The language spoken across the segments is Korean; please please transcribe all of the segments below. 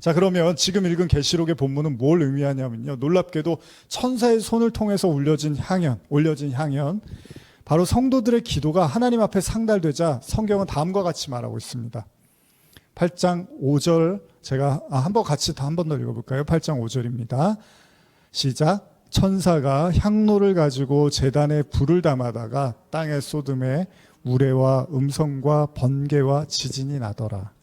자, 그러면 지금 읽은 계시록의 본문은 뭘 의미하냐면요, 놀랍게도 천사의 손을 통해서 올려진 향연, 바로 성도들의 기도가 하나님 앞에 상달되자 성경은 다음과 같이 말하고 있습니다. 8장 5절 제가 한 번 더 읽어볼까요? 8장 5절입니다. 시작. 천사가 향로를 가지고 제단에 불을 담아다가 땅에 쏟음에 우레와 음성과 번개와 지진이 나더라.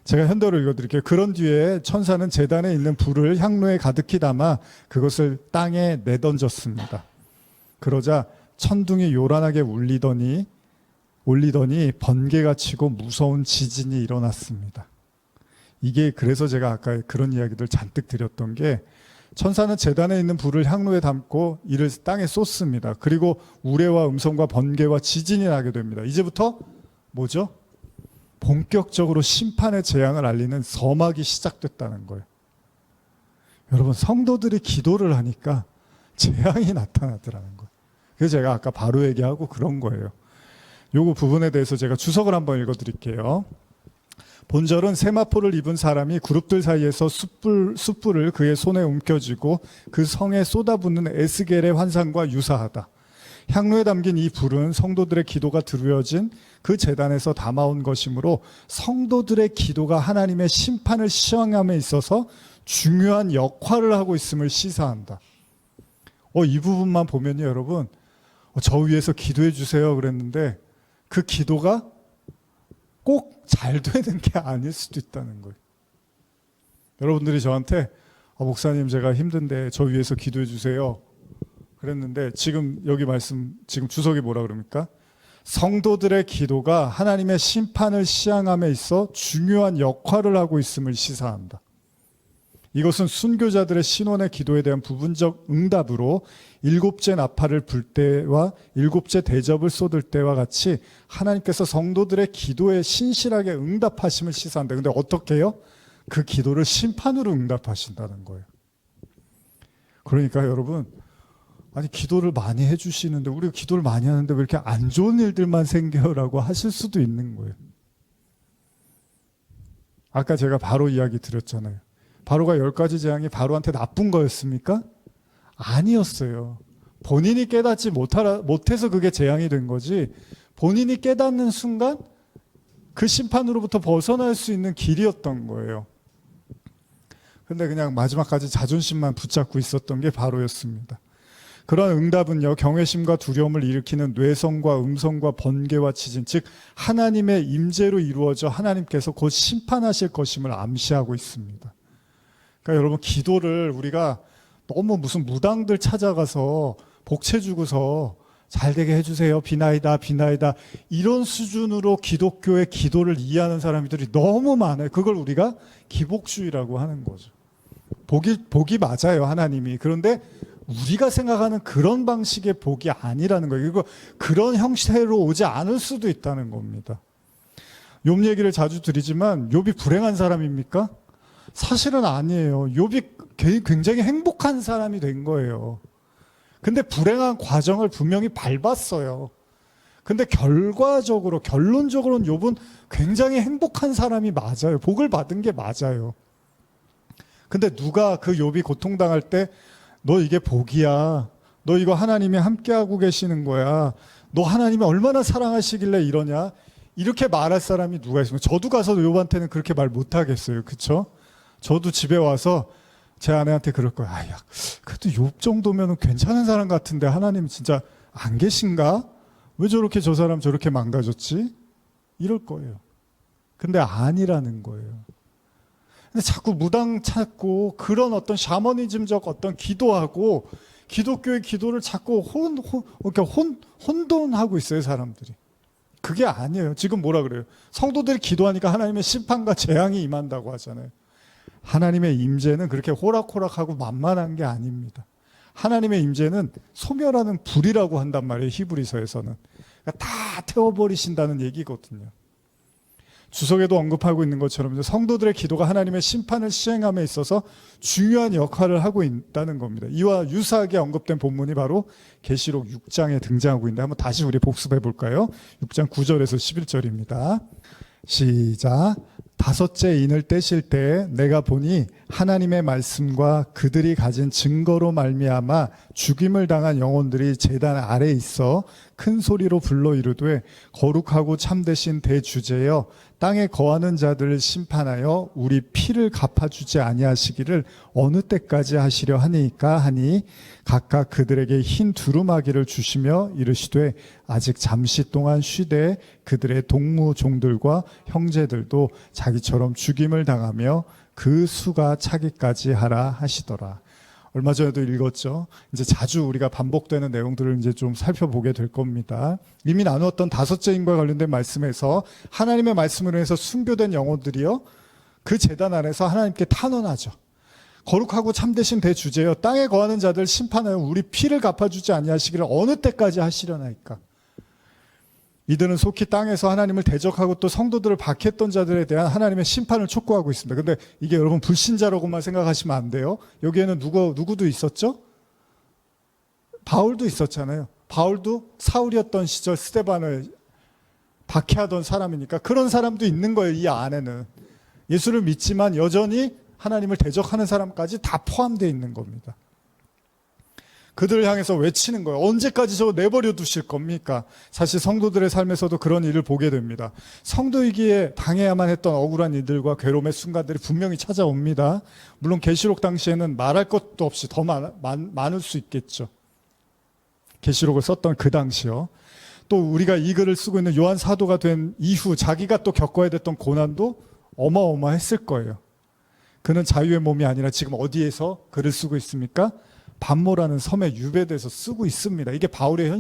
제가 현도로 읽어드릴게요. 그런 뒤에 천사는 제단에 있는 불을 향로에 가득히 담아 그것을 땅에 내던졌습니다. 그러자 천둥이 요란하게 울리더니 번개가 치고 무서운 지진이 일어났습니다. 이게 그래서 제가 아까 그런 이야기들 잔뜩 드렸던 게, 천사는 제단에 있는 불을 향로에 담고 이를 땅에 쏟습니다. 그리고 우레와 음성과 번개와 지진이 나게 됩니다. 이제부터 뭐죠? 본격적으로 심판의 재앙을 알리는 서막이 시작됐다는 거예요. 여러분, 성도들이 기도를 하니까 재앙이 나타나더라는 거예요. 그래서 제가 아까 바로 얘기하고 그런 거예요. 요거 부분에 대해서 제가 주석을 한번 읽어드릴게요. 본절은 세마포를 입은 사람이 그룹들 사이에서 숯불을 그의 손에 움켜쥐고 그 성에 쏟아붓는 에스겔의 환상과 유사하다. 향로에 담긴 이 불은 성도들의 기도가 드려진 그 제단에서 담아온 것이므로 성도들의 기도가 하나님의 심판을 시행함에 있어서 중요한 역할을 하고 있음을 시사한다. 이 부분만 보면요, 여러분, 저 위해서 기도해 주세요 그랬는데 그 기도가 꼭 잘 되는 게 아닐 수도 있다는 거예요. 여러분들이 저한테 목사님 제가 힘든데 저 위해서 기도해 주세요 그랬는데, 지금 여기 지금 주석이 뭐라 그럽니까? 성도들의 기도가 하나님의 심판을 시행함에 있어 중요한 역할을 하고 있음을 시사한다. 이것은 순교자들의 신원의 기도에 대한 부분적 응답으로 일곱째 나팔을 불 때와 일곱째 대접을 쏟을 때와 같이 하나님께서 성도들의 기도에 신실하게 응답하심을 시사한다. 근데 어떻게 해요? 그 기도를 심판으로 응답하신다는 거예요. 그러니까 여러분, 아니 기도를 많이 해주시는데, 우리가 기도를 많이 하는데 왜 이렇게 안 좋은 일들만 생겨라고 하실 수도 있는 거예요. 아까 제가 바로 이야기 드렸잖아요. 바로가 10가지 재앙이 바로한테 나쁜 거였습니까? 아니었어요. 본인이 깨닫지 못해서 그게 재앙이 된 거지, 본인이 깨닫는 순간 그 심판으로부터 벗어날 수 있는 길이었던 거예요. 근데 그냥 마지막까지 자존심만 붙잡고 있었던 게 바로였습니다. 그런 응답은요, 경외심과 두려움을 일으키는 뇌성과 음성과 번개와 지진, 즉 하나님의 임재로 이루어져 하나님께서 곧 심판하실 것임을 암시하고 있습니다. 그러니까 여러분, 기도를 우리가 너무 무슨 무당들 찾아가서 복채 주고서 잘 되게 해주세요, 비나이다 이런 수준으로 기독교의 기도를 이해하는 사람들이 너무 많아요. 그걸 우리가 기복주의라고 하는 거죠. 복이 맞아요, 하나님이. 그런데 우리가 생각하는 그런 방식의 복이 아니라는 거예요. 그리고 그런 형태로 오지 않을 수도 있다는 겁니다. 욥 얘기를 자주 드리지만 욥이 불행한 사람입니까? 사실은 아니에요. 욥이 굉장히 행복한 사람이 된 거예요. 근데 불행한 과정을 분명히 밟았어요. 근데 결론적으로는 욥은 굉장히 행복한 사람이 맞아요. 복을 받은 게 맞아요. 근데 누가 그 욥이 고통당할 때 너 이게 복이야, 너 이거 하나님이 함께하고 계시는 거야, 너 하나님이 얼마나 사랑하시길래 이러냐, 이렇게 말할 사람이 누가 있습니까? 저도 가서 욥한테는 그렇게 말 못하겠어요. 그렇죠? 저도 집에 와서 제 아내한테 그럴 거예요. 야, 그래도 욥 정도면 괜찮은 사람 같은데 하나님 진짜 안 계신가? 왜 저렇게 저 사람 저렇게 망가졌지? 이럴 거예요. 근데 아니라는 거예요. 근데 자꾸 무당 찾고 그런 어떤 샤머니즘적 어떤 기도하고 기독교의 기도를 자꾸 혼돈하고 있어요, 사람들이. 그게 아니에요. 지금 뭐라 그래요? 성도들이 기도하니까 하나님의 심판과 재앙이 임한다고 하잖아요. 하나님의 임재는 그렇게 호락호락하고 만만한 게 아닙니다. 하나님의 임재는 소멸하는 불이라고 한단 말이에요, 히브리서에서는. 그러니까 다 태워버리신다는 얘기거든요. 주석에도 언급하고 있는 것처럼 성도들의 기도가 하나님의 심판을 시행함에 있어서 중요한 역할을 하고 있다는 겁니다. 이와 유사하게 언급된 본문이 바로 계시록 6장에 등장하고 있는데, 한번 다시 우리 복습해 볼까요? 6장 9절에서 11절입니다. 시작. 다섯째 인을 떼실 때 내가 보니 하나님의 말씀과 그들이 가진 증거로 말미암아 죽임을 당한 영혼들이 제단 아래에 있어 큰 소리로 불러 이르되 거룩하고 참되신 대주제여 땅에 거하는 자들을 심판하여 우리 피를 갚아주지 아니하시기를 어느 때까지 하시려 하니까 하니 각각 그들에게 흰 두루마기를 주시며 이르시되 아직 잠시 동안 쉬되 그들의 동무 종들과 형제들도 자기처럼 죽임을 당하며 그 수가 차기까지 하라 하시더라. 얼마 전에도 읽었죠. 이제 자주 우리가 반복되는 내용들을 이제 좀 살펴보게 될 겁니다. 이미 나누었던 다섯째 인과 관련된 말씀에서 하나님의 말씀으로 해서 순교된 영혼들이요, 그 제단 안에서 하나님께 탄원하죠. 거룩하고 참되신 대주제여 땅에 거하는 자들 심판하여 우리 피를 갚아주지 아니하시기를 어느 때까지 하시려나이까. 이들은 속히 땅에서 하나님을 대적하고 또 성도들을 박해했던 자들에 대한 하나님의 심판을 촉구하고 있습니다. 근데 이게 여러분 불신자라고만 생각하시면 안 돼요. 여기에는 누구도 있었죠? 바울도 있었잖아요. 바울도 사울이었던 시절 스데반을 박해하던 사람이니까 그런 사람도 있는 거예요. 이 안에는 예수를 믿지만 여전히 하나님을 대적하는 사람까지 다 포함되어 있는 겁니다. 그들을 향해서 외치는 거예요. 언제까지 저거 내버려 두실 겁니까? 사실 성도들의 삶에서도 그런 일을 보게 됩니다. 성도이기에 당해야만 했던 억울한 일들과 괴로움의 순간들이 분명히 찾아옵니다. 물론 계시록 당시에는 말할 것도 없이 더 많을 수 있겠죠. 계시록을 썼던 그 당시요. 또 우리가 이 글을 쓰고 있는 요한 사도가 된 이후 자기가 또 겪어야 됐던 고난도 어마어마했을 거예요. 그는 자유의 몸이 아니라 지금 어디에서 글을 쓰고 있습니까? 반모라는 섬에 유배돼서 쓰고 있습니다. 이게 바울의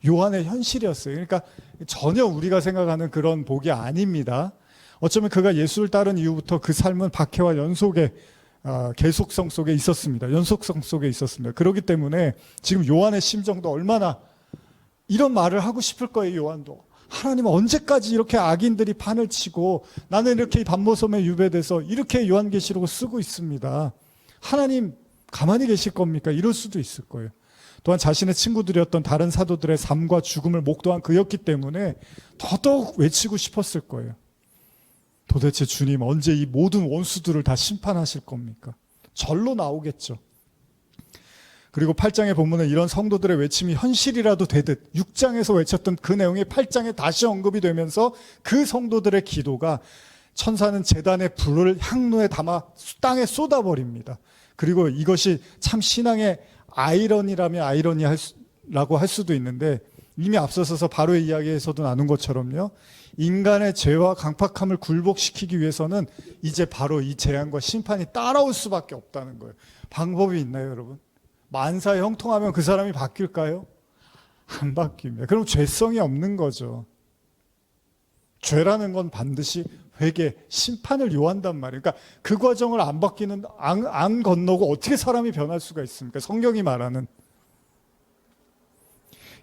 요한의 현실이었어요. 그러니까 전혀 우리가 생각하는 그런 복이 아닙니다. 어쩌면 그가 예수를 따른 이후부터 그 삶은 박해와 연속의 계속성 속에 있었습니다. 연속성 속에 있었습니다. 그렇기 때문에 지금 요한의 심정도 얼마나 이런 말을 하고 싶을 거예요. 요한도. 하나님 언제까지 이렇게 악인들이 판을 치고 나는 이렇게 반모섬에 유배돼서 이렇게 요한계시록을 쓰고 있습니다. 하나님 가만히 계실 겁니까? 이럴 수도 있을 거예요. 또한 자신의 친구들이었던 다른 사도들의 삶과 죽음을 목도한 그였기 때문에 더더욱 외치고 싶었을 거예요. 도대체 주님 언제 이 모든 원수들을 다 심판하실 겁니까? 절로 나오겠죠. 그리고 8장의 본문은 이런 성도들의 외침이 현실이라도 되듯 6장에서 외쳤던 그 내용이 8장에 다시 언급이 되면서 그 성도들의 기도가 천사는 제단의 불을 향로에 담아 땅에 쏟아버립니다. 그리고 이것이 참 신앙의 아이러니라면 아이러니라고 할 수도 있는데 이미 앞서서서 바로의 이야기에서도 나눈 것처럼요. 인간의 죄와 강팍함을 굴복시키기 위해서는 이제 바로 이 재앙과 심판이 따라올 수밖에 없다는 거예요. 방법이 있나요, 여러분? 만사에 형통하면 그 사람이 바뀔까요? 안 바뀝니다. 그럼 죄성이 없는 거죠. 죄라는 건 반드시 회개, 심판을 요한단 말이에요. 그러니까 그 과정을 안 건너고 어떻게 사람이 변할 수가 있습니까? 성경이 말하는.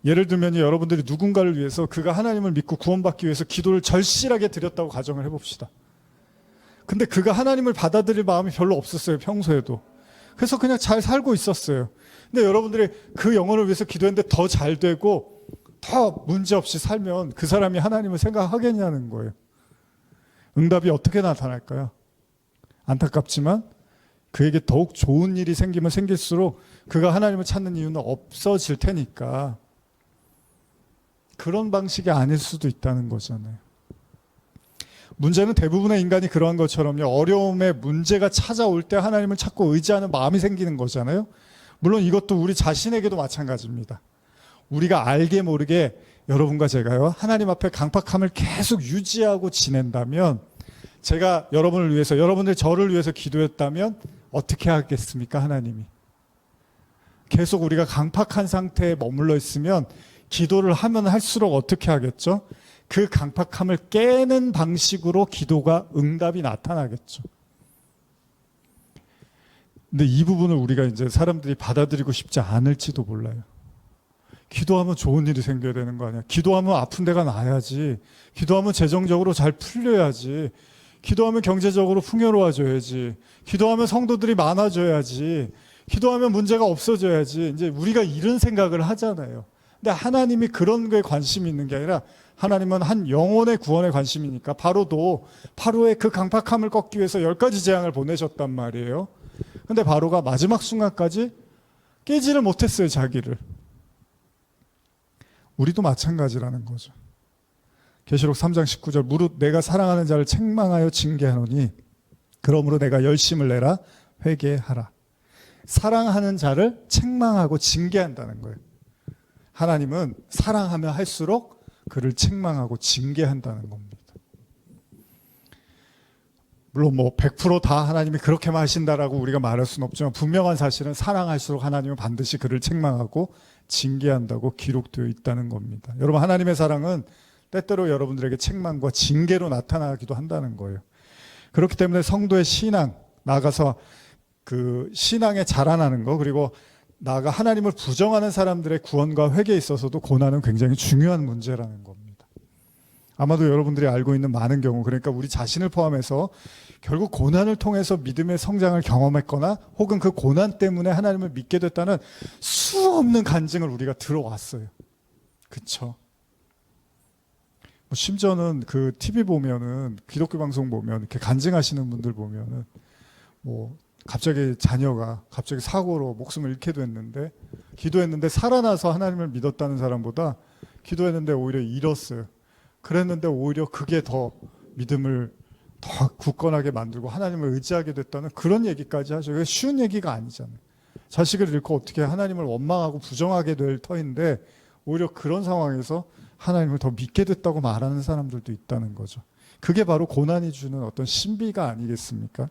예를 들면 여러분들이 누군가를 위해서 그가 하나님을 믿고 구원받기 위해서 기도를 절실하게 드렸다고 가정을 해봅시다. 근데 그가 하나님을 받아들일 마음이 별로 없었어요. 평소에도. 그래서 그냥 잘 살고 있었어요. 근데 여러분들이 그 영혼을 위해서 기도했는데 더 잘 되고 더 문제없이 살면 그 사람이 하나님을 생각하겠냐는 거예요. 응답이 어떻게 나타날까요? 안타깝지만 그에게 더욱 좋은 일이 생기면 생길수록 그가 하나님을 찾는 이유는 없어질 테니까 그런 방식이 아닐 수도 있다는 거잖아요. 문제는 대부분의 인간이 그러한 것처럼요. 어려움에 문제가 찾아올 때 하나님을 찾고 의지하는 마음이 생기는 거잖아요. 물론 이것도 우리 자신에게도 마찬가지입니다. 우리가 알게 모르게 여러분과 제가요. 하나님 앞에 강팍함을 계속 유지하고 지낸다면 제가 여러분을 위해서 여러분들 저를 위해서 기도했다면 어떻게 하겠습니까? 하나님이. 계속 우리가 강팍한 상태에 머물러 있으면 기도를 하면 할수록 어떻게 하겠죠? 그 강팍함을 깨는 방식으로 기도가 응답이 나타나겠죠. 근데 이 부분을 우리가 이제 사람들이 받아들이고 싶지 않을지도 몰라요. 기도하면 좋은 일이 생겨야 되는 거 아니야? 기도하면 아픈 데가 나아야지. 기도하면 재정적으로 잘 풀려야지. 기도하면 경제적으로 풍요로워져야지. 기도하면 성도들이 많아져야지. 기도하면 문제가 없어져야지. 이제 우리가 이런 생각을 하잖아요. 근데 하나님이 그런 거에 관심이 있는 게 아니라 하나님은 한 영혼의 구원에 관심이니까 바로도 바로의 그 강팍함을 꺾기 위해서 10가지 재앙을 보내셨단 말이에요. 근데 바로가 마지막 순간까지 깨지를 못했어요, 자기를. 우리도 마찬가지라는 거죠. 계시록 3장 19절 무릇 내가 사랑하는 자를 책망하여 징계하노니 그러므로 내가 열심을 내라 회개하라. 사랑하는 자를 책망하고 징계한다는 거예요. 하나님은 사랑하면 할수록 그를 책망하고 징계한다는 겁니다. 물론 100% 하나님이 그렇게만 하신다라고 우리가 말할 수는 없지만 분명한 사실은 사랑할수록 하나님은 반드시 그를 책망하고 징계한다고 기록되어 있다는 겁니다. 여러분, 하나님의 사랑은 때때로 여러분들에게 책망과 징계로 나타나기도 한다는 거예요. 그렇기 때문에 성도의 신앙, 나아가서 그 신앙에 자라나는 거, 그리고 나아가 하나님을 부정하는 사람들의 구원과 회개에 있어서도 고난은 굉장히 중요한 문제라는 겁니다. 아마도 여러분들이 알고 있는 많은 경우, 그러니까 우리 자신을 포함해서 결국 고난을 통해서 믿음의 성장을 경험했거나 혹은 그 고난 때문에 하나님을 믿게 됐다는 수없는 간증을 우리가 들어왔어요. 그쵸? 심지어는 그 TV 보면은, 기독교 방송 보면 이렇게 간증하시는 분들 보면은 갑자기 자녀가 갑자기 사고로 목숨을 잃게 됐는데 기도했는데 살아나서 하나님을 믿었다는 사람보다 기도했는데 오히려 잃었어요. 그랬는데 오히려 그게 더 믿음을 더 굳건하게 만들고 하나님을 의지하게 됐다는 그런 얘기까지 하죠. 그게 쉬운 얘기가 아니잖아요. 자식을 잃고 어떻게 하나님을 원망하고 부정하게 될 터인데 오히려 그런 상황에서 하나님을 더 믿게 됐다고 말하는 사람들도 있다는 거죠. 그게 바로 고난이 주는 어떤 신비가 아니겠습니까?